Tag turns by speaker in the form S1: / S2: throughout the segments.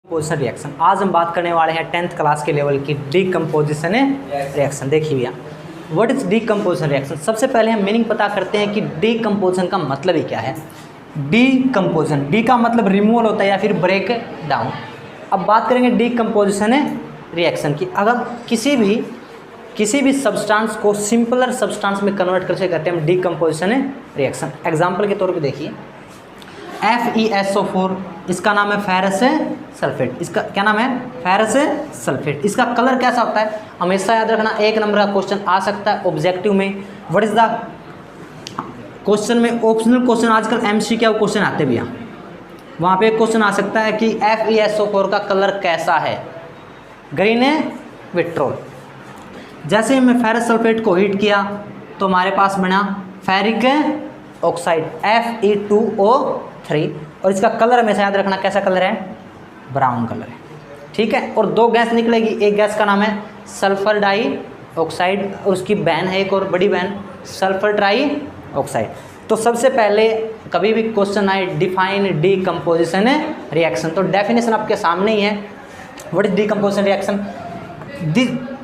S1: Decomposition reaction. आज हम बात करने वाले हैं 10th क्लास के लेवल की डिकम्पोजिशन रिएक्शन। देखिए भैया, व्हाट इज डिकम्पोजिशन रिएक्शन। सबसे पहले हम मीनिंग पता करते हैं कि डिकम्पोजिशन का मतलब ही क्या है। डिकम्पोजिशन, डी का मतलब रिमूवल होता है या फिर ब्रेक डाउन। अब बात करेंगे डिकम्पोजिशन रिएक्शन की। अगर किसी भी सब्सटेंस को सिंपलर सब्सटेंस में कन्वर्ट कर से कहते हैं हम डिकम्पोजिशन रिएक्शन। एग्जाम्पल के तौर पे देखिए, FeSO4 इसका नाम है फेरस सल्फेट। इसका क्या नाम है? Ferrous sulphate. इसका कलर कैसा होता है? हमेशा याद रखना, 1 नंबर का क्वेश्चन आ सकता है ऑब्जेक्टिव में। व्हाट इज द क्वेश्चन में ऑप्शनल क्वेश्चन, आजकल MCQ क्वेश्चन आते भैया, वहाँ पे एक क्वेश्चन आ सकता है कि FeSO4 का कलर कैसा है? ग्रीन है, विट्रोल। जैसे ही मैं फेरस सल्फेट को हीट किया तो हमारे पास बना फेरिक ऑक्साइड Fe2O3, और इसका कलर हमेशा याद रखना कैसा कलर है? ब्राउन कलर है। ठीक है। और 2 गैस निकलेगी, एक गैस का नाम है सल्फर डाई ऑक्साइड और उसकी बहन है एक और बड़ी बहन सल्फर ट्राई ऑक्साइड। तो सबसे पहले कभी भी क्वेश्चन आए डिफाइन डिकम्पोजिशन रिएक्शन, तो डेफिनेशन आपके सामने ही है। What is decomposition reaction?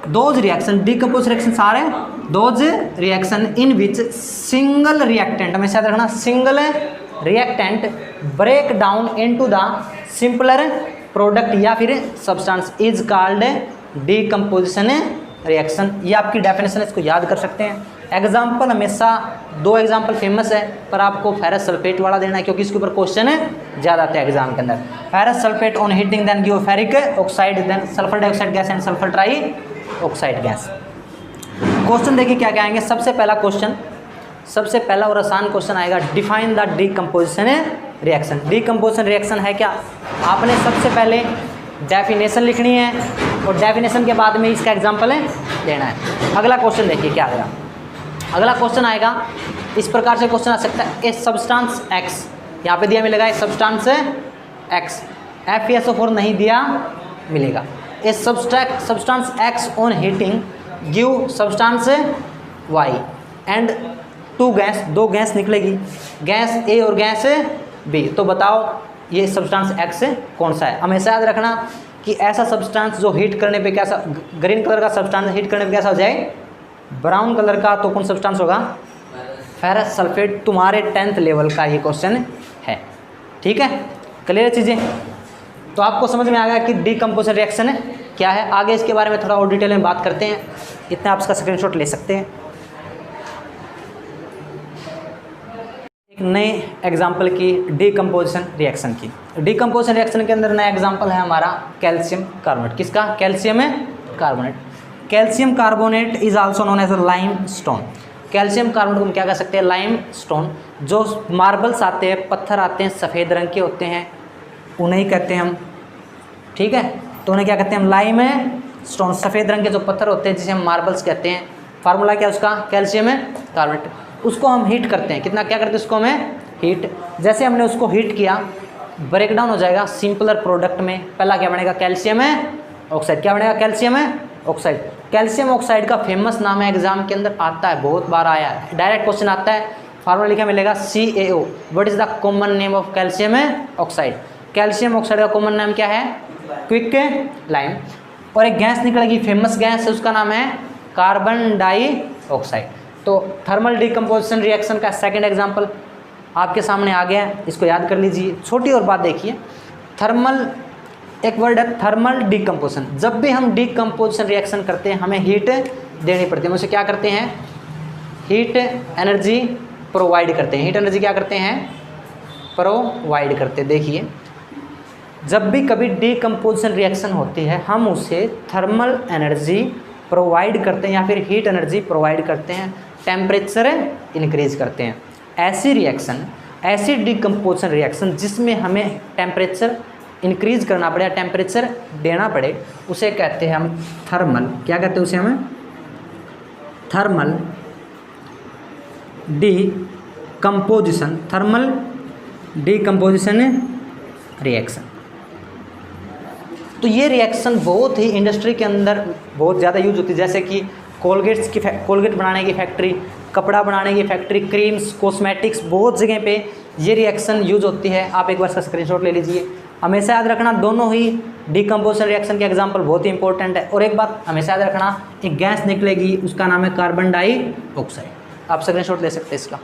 S1: Those reaction, decomposition reactions are those reaction in which single reactant, हमेशा याद रखना, single reactant break down into the simpler product या फिर substance is called decomposition reaction। ये आपकी डेफिनेशन है, इसको याद कर सकते हैं। एग्जाम्पल हमेशा 2 एग्जाम्पल फेमस है, पर आपको फेरस सल्फेट वाला देना है क्योंकि इसके ऊपर क्वेश्चन ज़्यादा आते हैं एग्जाम के अंदर। Ferrous sulphate on heating then give ferric oxide then sulphur dioxide gas and sulphur trioxide gas. Question देखिए क्या क्या आएंगे। सबसे पहला और आसान क्वेश्चन आएगा, define the decomposition reaction. Decomposition reaction है क्या? आपने सबसे पहले डेफिनेशन लिखनी है और डेफिनेशन के बाद में इसका एग्जाम्पल देना है। अगला क्वेश्चन देखिए क्या आएगा। अगला क्वेश्चन आएगा, इस प्रकार से क्वेश्चन आ सकता है, ए सब्सटेंस X, यहाँ पे दिया मिलेगा ए सब्सटेंस X, FeSO4 नहीं दिया मिलेगा। A substance X on heating give substance Y and 2 gas निकलेगी, गैस A और गैस B। तो बताओ ये सब्सटेंस X कौन सा है? हमेशा याद रखना कि ऐसा सब्सटेंस जो हीट करने पे कैसा, ग्रीन कलर का सब्सटेंस हीट करने पे कैसा हो जाए? ब्राउन कलर का। तो कौन सब्सटेंस होगा? Ferrous sulphate. तुम्हारे 10th लेवल का ये क्वेश्चन है। ठीक है, क्लियर चीज़ें? तो आपको समझ में आ गया कि डिकम्पोजिशन रिएक्शन क्या है। आगे इसके बारे में थोड़ा और डिटेल में बात करते हैं। इतना आप इसका स्क्रीनशॉट ले सकते हैं। एक नए एग्जाम्पल की डिकम्पोजिशन रिएक्शन की। डिकम्पोजिशन रिएक्शन के अंदर नया एग्जाम्पल है हमारा कैल्शियम कार्बोनेट। किसका? Calcium carbonate. Calcium carbonate is also known as a limestone. Calcium carbonate को हम क्या कह सकते हैं? Lime stone. जो मार्बल्स आते हैं, पत्थर आते हैं, सफ़ेद रंग के होते हैं, उन्हें कहते हैं हम। ठीक है, तो उन्हें क्या कहते हैं हम? Lime stone. सफ़ेद रंग के जो पत्थर होते हैं जिसे हम मार्बल्स कहते हैं। फार्मूला क्या उसका? Calcium carbonate. उसको हम हीट करते हैं। कितना क्या करते हैं उसको? हमें हीट। जैसे हमने उसको हीट किया, ब्रेक डाउन हो जाएगा सिंपलर प्रोडक्ट में। पहला क्या बनेगा? Calcium oxide. क्या बनेगा? Calcium oxide. कैल्शियम ऑक्साइड का फेमस नाम है, एग्जाम के अंदर आता है, बहुत बार आया है, डायरेक्ट क्वेश्चन आता है। फार्मूला लिखा मिलेगा CaO। What is the common name of calcium oxide? Calcium oxide का कॉमन नाम क्या है? Quick lime. और एक गैस निकलेगी, फेमस गैस है, उसका नाम है कार्बन डाइऑक्साइड। तो थर्मल डिकम्पोजिशन रिएक्शन का सेकंड एग्जांपल आपके सामने आ गया है, इसको याद कर लीजिए। छोटी और बात देखिए, थर्मल एक वर्ड है थर्मल डिकम्पोजिशन। जब भी हम डिकम्पोजिशन रिएक्शन करते हैं हमें हीट देनी पड़ती है। हम उसे क्या करते हैं? हीट एनर्जी प्रोवाइड करते हैं। हीट एनर्जी क्या करते हैं? प्रोवाइड करते हैं। देखिए, जब भी कभी डिकम्पोजिशन रिएक्शन होती है हम उसे थर्मल एनर्जी प्रोवाइड करते हैं या फिर हीट एनर्जी प्रोवाइड करते हैं, टेम्परेचर इंक्रीज करते हैं। ऐसी रिएक्शन, ऐसी डिकम्पोजिशन रिएक्शन जिसमें हमें टेम्परेचर इंक्रीज करना पड़े या टेम्परेचर देना पड़े, उसे कहते हैं हम थर्मल। क्या कहते हैं उसे? हमें thermal decomposition, thermal decomposition reaction. तो ये रिएक्शन बहुत ही इंडस्ट्री के अंदर बहुत ज़्यादा यूज होती है। जैसे कि कोलगेट बनाने की फैक्ट्री, कपड़ा बनाने की फैक्ट्री, क्रीम्स, कॉस्मेटिक्स, बहुत जगह पे ये रिएक्शन यूज होती है। आप एक बार इसका स्क्रीनशॉट ले लीजिए। हमेशा याद रखना दोनों ही डिकम्पोजिशन रिएक्शन के एग्जाम्पल बहुत ही इंपॉर्टेंट है। और एक बात हमेशा याद रखना, एक गैस निकलेगी उसका नाम है कार्बन डाइऑक्साइड। आप स्क्रीनशॉट ले सकते हैं इसका।